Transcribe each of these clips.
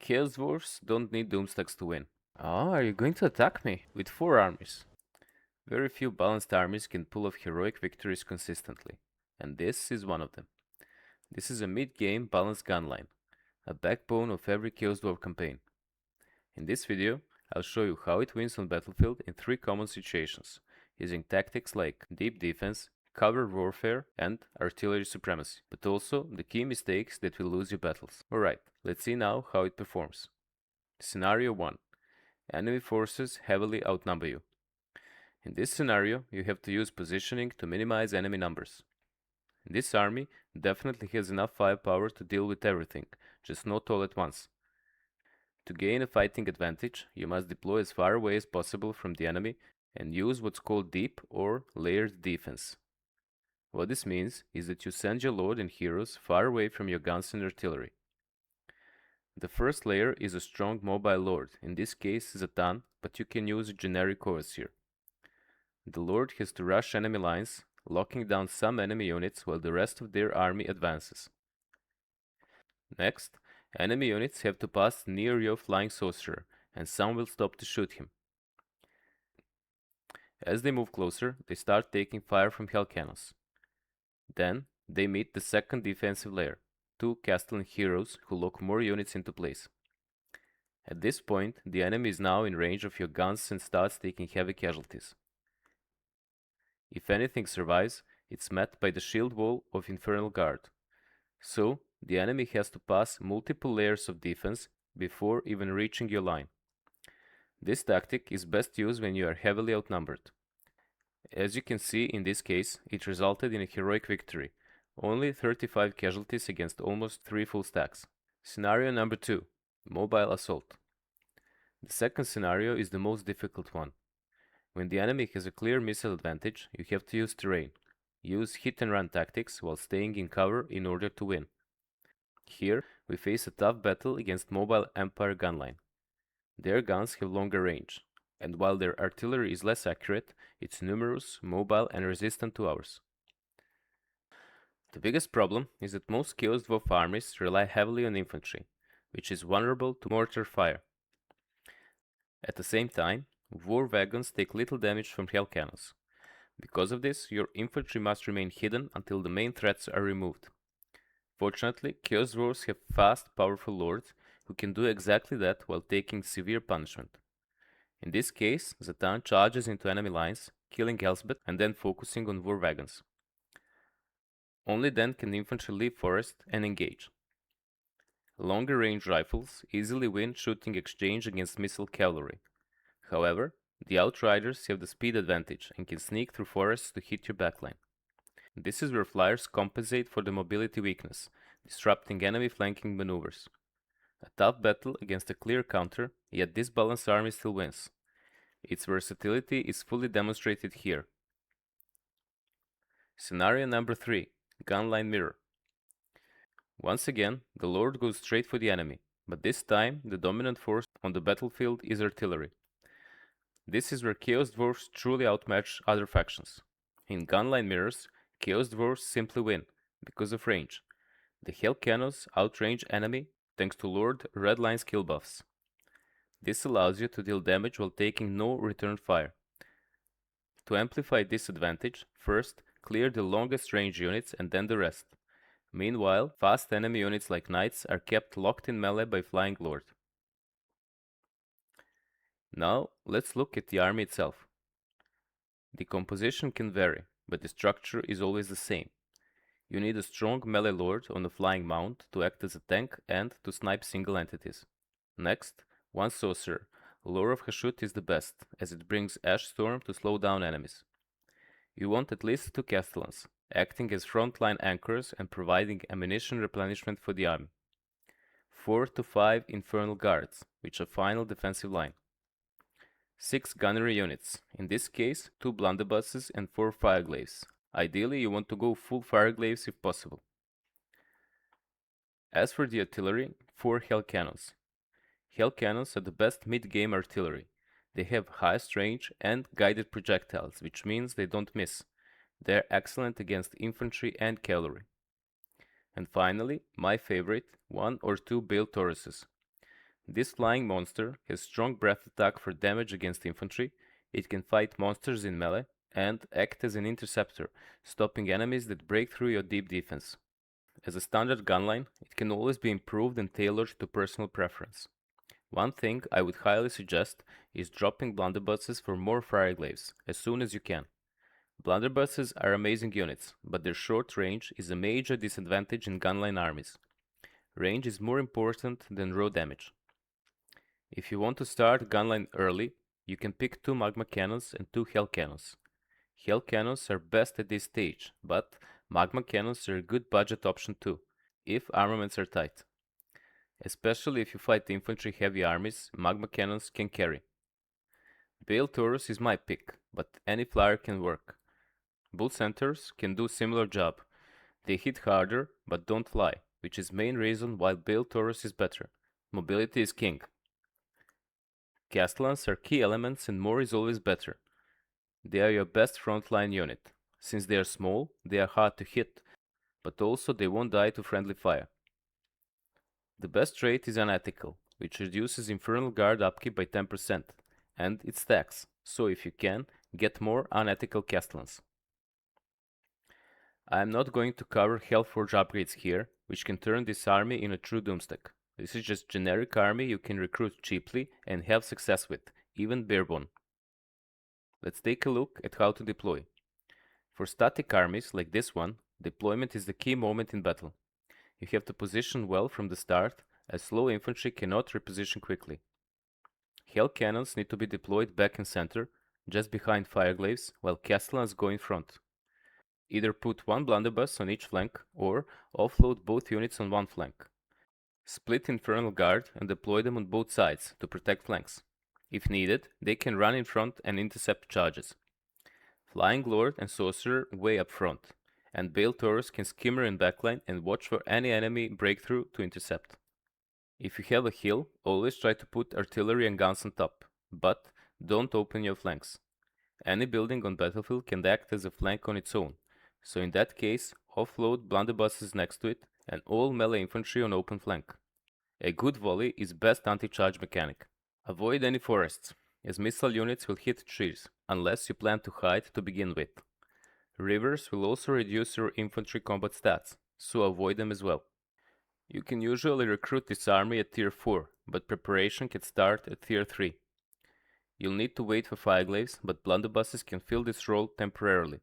Chaos Dwarfs don't need doomstacks to win. Oh, are you going to attack me? With 4 armies. Very few balanced armies can pull off heroic victories consistently, and this is one of them. This is a mid-game balanced gun line, a backbone of every Chaos Dwarf campaign. In this video, I'll show you how it wins on battlefield in 3 common situations, using tactics like deep defense, cover warfare, and artillery supremacy, but also the key mistakes that will lose you battles. Alright, let's see now how it performs. Scenario 1. Enemy forces heavily outnumber you. In this scenario, you have to use positioning to minimize enemy numbers. This army definitely has enough firepower to deal with everything, just not all at once. To gain a fighting advantage, you must deploy as far away as possible from the enemy and use what's called deep or layered defense. What this means is that you send your lord and heroes far away from your guns and artillery. The first layer is a strong mobile lord, in this case Zatan, but you can use a generic overseer. The lord has to rush enemy lines, locking down some enemy units while the rest of their army advances. Next, enemy units have to pass near your flying sorcerer, and some will stop to shoot him. As they move closer, they start taking fire from hell cannons. Then, they meet the second defensive layer, 2 Castellan heroes who lock more units into place. At this point, the enemy is now in range of your guns and starts taking heavy casualties. If anything survives, it's met by the shield wall of Infernal Guard. So, the enemy has to pass multiple layers of defense before even reaching your line. This tactic is best used when you are heavily outnumbered. As you can see in this case, it resulted in a heroic victory, only 35 casualties against almost 3 full stacks. Scenario number 2, Mobile Assault. The second scenario is the most difficult one. When the enemy has a clear missile advantage, you have to use terrain. Use hit and run tactics while staying in cover in order to win. Here, we face a tough battle against Mobile Empire gunline. Their guns have longer range, and while their artillery is less accurate, it's numerous, mobile, and resistant to ours. The biggest problem is that most Chaos Dwarf armies rely heavily on infantry, which is vulnerable to mortar fire. At the same time, war wagons take little damage from hell cannons. Because of this, your infantry must remain hidden until the main threats are removed. Fortunately, Chaos Dwarfs have fast, powerful lords who can do exactly that while taking severe punishment. In this case, Zatan charges into enemy lines, killing Elspeth and then focusing on war wagons. Only then can the infantry leave forest and engage. Longer range rifles easily win shooting exchange against missile cavalry. However, the Outriders have the speed advantage and can sneak through forests to hit your backline. This is where flyers compensate for the mobility weakness, disrupting enemy flanking maneuvers. A tough battle against a clear counter, yet this balanced army still wins. Its versatility is fully demonstrated here. Scenario number 3, Gunline Mirror. Once again, the Lord goes straight for the enemy, but this time the dominant force on the battlefield is artillery. This is where Chaos Dwarfs truly outmatch other factions. In Gunline Mirrors, Chaos Dwarfs simply win, because of range. The Hell Cannons outrange enemy thanks to Lord Redline's kill buffs. This allows you to deal damage while taking no return fire. To amplify this advantage, first clear the longest range units and then the rest. Meanwhile, fast enemy units like Knights are kept locked in melee by Flying Lord. Now, let's look at the army itself. The composition can vary, but the structure is always the same. You need a strong melee lord on a flying mount to act as a tank and to snipe single entities. Next, one sorcerer. Lore of Hashut is the best, as it brings Ash Storm to slow down enemies. You want at least 2 Castellans, acting as frontline anchors and providing ammunition replenishment for the army. 4 to 5 Infernal Guards, which are final defensive line. 6 gunnery units, in this case 2 blunderbusses and 4 fireglaves. Ideally, you want to go full fireglaves if possible. As for the artillery, 4 Hell Cannons. Hell Cannons are the best mid-game artillery. They have highest range and guided projectiles, which means they don't miss. They're excellent against infantry and cavalry. And finally, my favorite, 1 or 2 Bale Tauruses. This flying monster has strong breath attack for damage against infantry. It can fight monsters in melee and act as an interceptor, stopping enemies that break through your deep defense. As a standard gunline, it can always be improved and tailored to personal preference. One thing I would highly suggest is dropping blunderbusses for more fireglaves as soon as you can. Blunderbusses are amazing units, but their short range is a major disadvantage in gunline armies. Range is more important than raw damage. If you want to start gunline early, you can pick 2 magma cannons and 2 hell cannons. Hell cannons are best at this stage, but magma cannons are a good budget option too, if armaments are tight. Especially if you fight infantry heavy armies, magma cannons can carry. Bale Taurus is my pick, but any flyer can work. Bull Centaurs can do similar job. They hit harder, but don't fly, which is main reason why Bale Taurus is better. Mobility is king. Castellans are key elements and more is always better. They are your best frontline unit. Since they are small, they are hard to hit, but also they won't die to friendly fire. The best trait is Unethical, which reduces Infernal Guard upkeep by 10%, and it stacks, so if you can, get more Unethical Castellans. I am not going to cover Hellforge upgrades here, which can turn this army into a true doomstack. This is just generic army you can recruit cheaply and have success with, even barebone. Let's take a look at how to deploy. For static armies like this one, deployment is the key moment in battle. You have to position well from the start, as slow infantry cannot reposition quickly. Hell cannons need to be deployed back and center, just behind fireglaves, while castellans go in front. Either put 1 blunderbuss on each flank, or offload both units on one flank. Split Infernal Guard and deploy them on both sides to protect flanks. If needed, they can run in front and intercept charges. Flying Lord and Sorcerer way up front, and Bale Taurus can skimmer in backline and watch for any enemy breakthrough to intercept. If you have a hill, always try to put artillery and guns on top, but don't open your flanks. Any building on battlefield can act as a flank on its own, so in that case, offload blunderbusses next to it and all melee infantry on open flank. A good volley is best anti-charge mechanic. Avoid any forests, as missile units will hit trees, unless you plan to hide to begin with. Rivers will also reduce your infantry combat stats, so avoid them as well. You can usually recruit this army at tier 4, but preparation can start at tier 3. You'll need to wait for fireglaves, but blunderbusses can fill this role temporarily.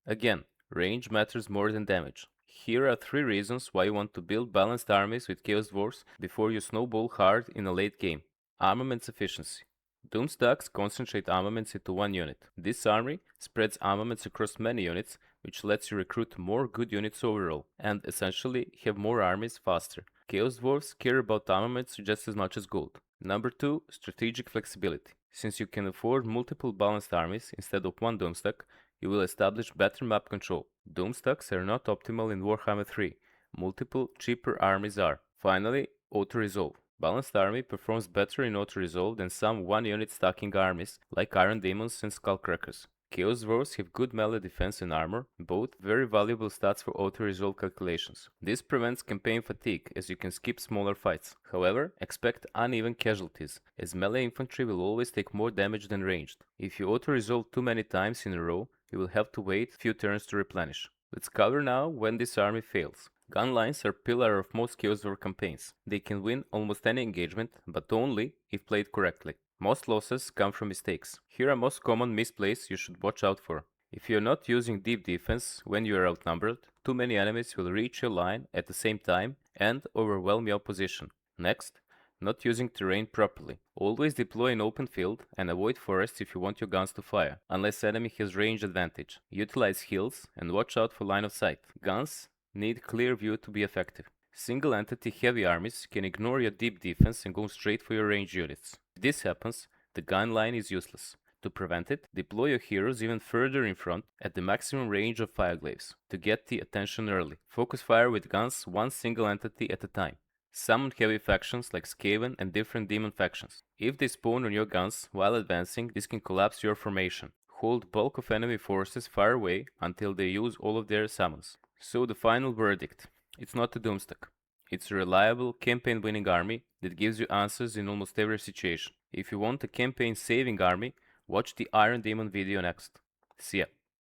Again, range matters more than damage. Here are 3 reasons why you want to build balanced armies with Chaos Dwarfs before you snowball hard in a late game. Armaments efficiency. Doomstacks concentrate armaments into one unit. This army spreads armaments across many units, which lets you recruit more good units overall, and essentially have more armies faster. Chaos Dwarfs care about armaments just as much as gold. Number 2, strategic flexibility. Since you can afford multiple balanced armies instead of one Doomstack, you will establish better map control. Doomstacks are not optimal in Warhammer 3. Multiple, cheaper armies are. Finally, auto-resolve. Balanced army performs better in auto-resolve than some one-unit stacking armies like Iron Demons and Skullcrackers. Chaos Dwarfs have good melee defense and armor, both very valuable stats for auto-resolve calculations. This prevents campaign fatigue, as you can skip smaller fights. However, expect uneven casualties, as melee infantry will always take more damage than ranged. If you auto-resolve too many times in a row, you will have to wait a few turns to replenish. Let's cover now when this army fails. Gunlines are pillar of most Chaos Dwarf campaigns. They can win almost any engagement, but only if played correctly. Most losses come from mistakes. Here are most common misplays you should watch out for. If you are not using deep defense when you are outnumbered, too many enemies will reach your line at the same time and overwhelm your position. Next, not using terrain properly. Always deploy in open field and avoid forests if you want your guns to fire, unless enemy has range advantage. Utilize hills and watch out for line of sight. Guns need clear view to be effective. Single entity heavy armies can ignore your deep defense and go straight for your ranged units. If this happens, the gun line is useless. To prevent it, deploy your heroes even further in front at the maximum range of fireglaves to get the attention early. Focus fire with guns one single entity at a time. Summon heavy factions like Skaven and different demon factions. If they spawn on your guns while advancing, this can collapse your formation. Hold bulk of enemy forces far away until they use all of their summons. So the final verdict. It's not a doomstack. It's a reliable, campaign-winning army that gives you answers in almost every situation. If you want a campaign-saving army, watch the Iron Demon video next. See ya.